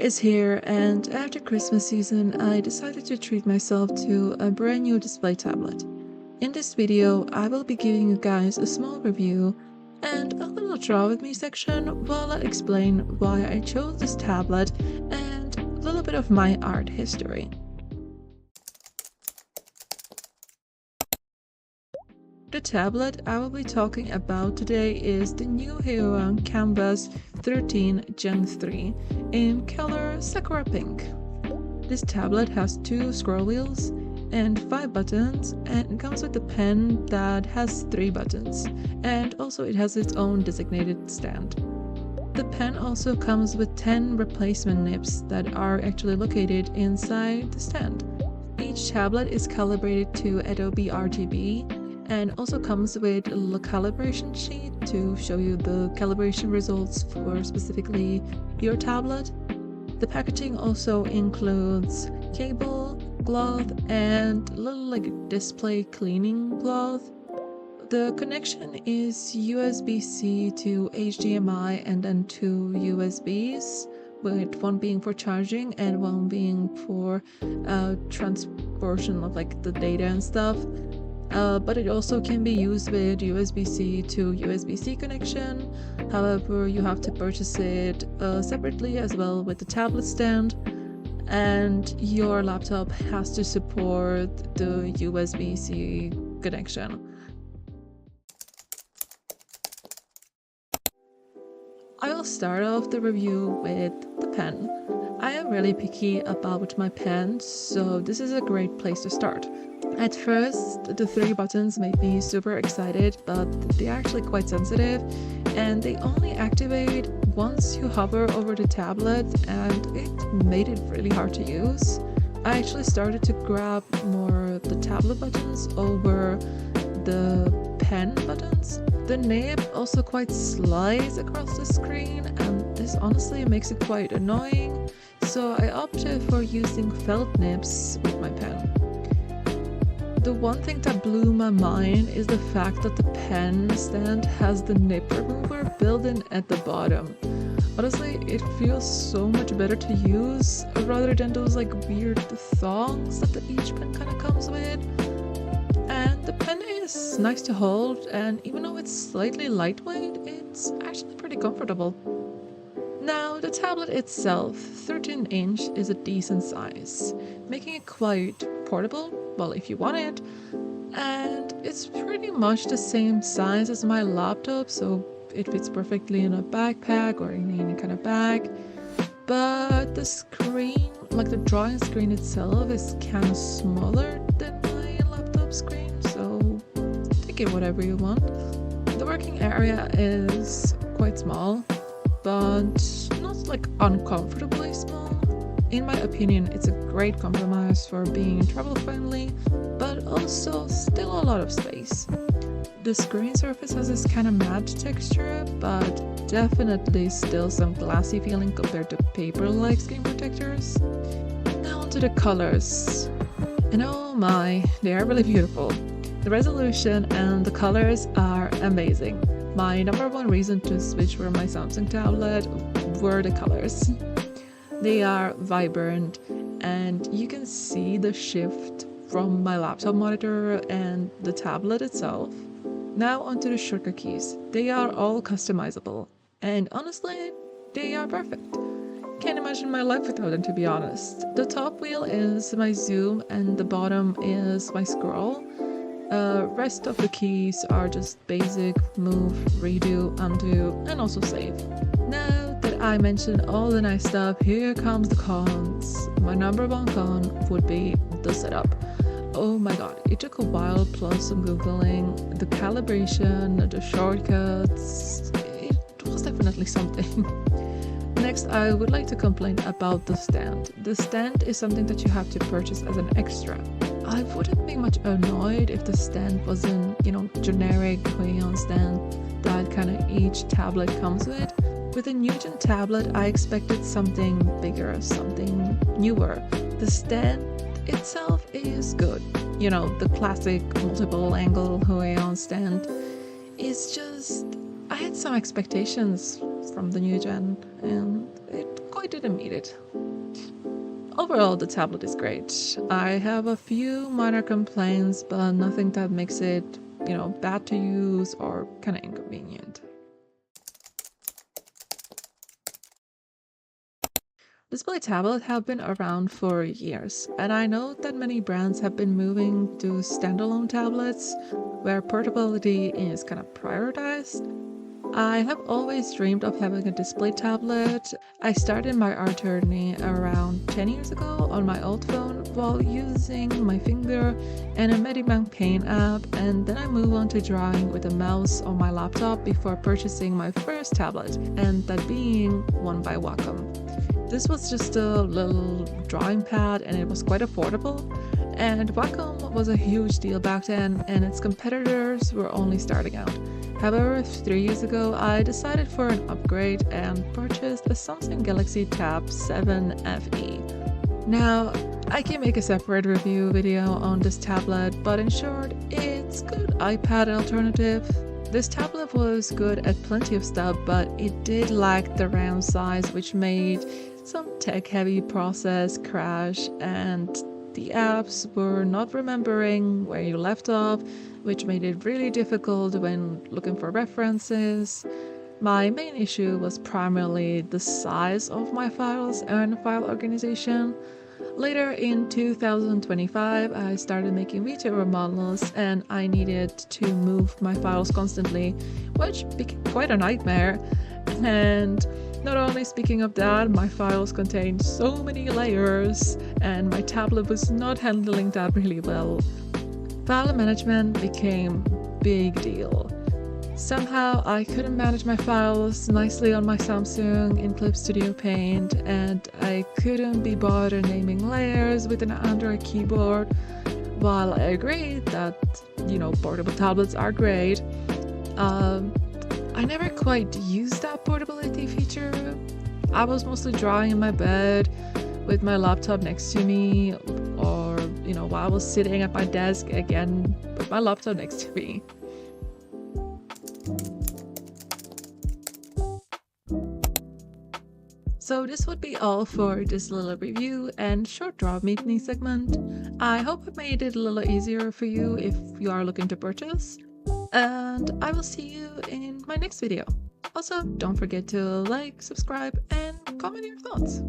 is here, and after Christmas season, I decided to treat myself to a brand new display tablet. In this video, I will be giving you guys a small review and a little draw with me section while I explain why I chose this tablet and a little bit of my art history. The tablet I will be talking about today is the new Huion Kamvas 13 Gen 3 in color Sakura Pink. This tablet has 2 scroll wheels and 5 buttons, and it comes with a pen that has 3 buttons, and also it has its own designated stand. The pen also comes with 10 replacement nibs that are actually located inside the stand. Each tablet is calibrated to Adobe RGB and also comes with a calibration sheet to show you the calibration results for specifically your tablet. The packaging also includes cable, cloth, and a little display cleaning cloth. The connection is USB-C to HDMI and then 2 USBs, with one being for charging and one being for transportation of the data and stuff. But it also can be used with USB-C to USB-C connection. However, you have to purchase it separately as well with the tablet stand, and your laptop has to support the USB-C connection. I will start off the review with the pen. I am really picky about my pen, so this is a great place to start. At first, the 3 buttons made me super excited, but they're actually quite sensitive, and they only activate once you hover over the tablet, and it made it really hard to use. I actually started to grab more the tablet buttons over the pen buttons. The nib also quite slides across the screen, and this honestly makes it quite annoying, so I opted for using felt nibs with my pen. The one thing that blew my mind is the fact that the pen stand has the nib remover built in at the bottom. Honestly, it feels so much better to use rather than those weird thongs that each pen kind of comes with. And the pen is nice to hold, and even though it's slightly lightweight, it's actually pretty comfortable. Now, the tablet itself, 13-inch, is a decent size, making it quite portable, well, if you want it, and it's pretty much the same size as my laptop, so it fits perfectly in a backpack or in any kind of bag. But the screen, the drawing screen itself, is kind of smaller than my laptop screen, so take it whatever you want. The working area is quite small, but not uncomfortably small. In my opinion, it's a great compromise for being travel friendly, but also still a lot of space. The screen surface has this kind of matte texture, but definitely still some glassy feeling compared to paper-like screen protectors. Now onto the colors. And oh my, they are really beautiful. The resolution and the colors are amazing. My number one reason to switch from my Samsung tablet were the colors. They are vibrant, and you can see the shift from my laptop monitor and the tablet itself. Now onto the shortcut keys. They are all customizable, and honestly, they are perfect. Can't imagine my life without them, to be honest. The top wheel is my zoom and the bottom is my scroll. Rest of the keys are just basic move, redo, undo, and also save. Now that I mentioned all the nice stuff, here comes the cons. My number one con would be the setup. Oh my god, it took a while plus some googling, the calibration, the shortcuts, it was definitely something. Next, I would like to complain about the stand. The stand is something that you have to purchase as an extra. I wouldn't be much annoyed if the stand wasn't, generic Huion stand that kind of each tablet comes with. With a new gen tablet, I expected something bigger, something newer. The stand itself is good. The classic multiple angle Huion stand is just, I had some expectations from the new gen, and it quite didn't meet it. Overall, the tablet is great. I have a few minor complaints, but nothing that makes it, bad to use or kind of inconvenient. Display tablets have been around for years, and I know that many brands have been moving to standalone tablets where portability is kind of prioritized. I have always dreamed of having a display tablet. I started my art journey around 10 years ago on my old phone while using my finger and a Medibank Paint app, and then I moved on to drawing with a mouse on my laptop before purchasing my first tablet, and that being one by Wacom. This was just a little drawing pad and it was quite affordable, and Wacom was a huge deal back then and its competitors were only starting out. However, 3 years ago I decided for an upgrade and purchased a Samsung Galaxy Tab 7 FE. Now, I can make a separate review video on this tablet, but in short, it's a good iPad alternative. This tablet was good at plenty of stuff, but it did lack the RAM size, which made some tech-heavy process crash, and the apps were not remembering where you left off, which made it really difficult when looking for references. My main issue was primarily the size of my files and file organization. Later in 2025, I started making VTuber models and I needed to move my files constantly, which became quite a nightmare. And not only speaking of that, my files contained so many layers and my tablet was not handling that really well. File management became a big deal. Somehow I couldn't manage my files nicely on my Samsung in Clip Studio Paint, and I couldn't be bothered naming layers with an Android keyboard. While I agree that, portable tablets are great, I never quite used that portability feature. I was mostly drawing in my bed with my laptop next to me, or, while I was sitting at my desk again with my laptop next to me. So this would be all for this little review and short draw me segment. I hope it made it a little easier for you if you are looking to purchase. And I will see you in my next video. Also, don't forget to like, subscribe, and comment your thoughts.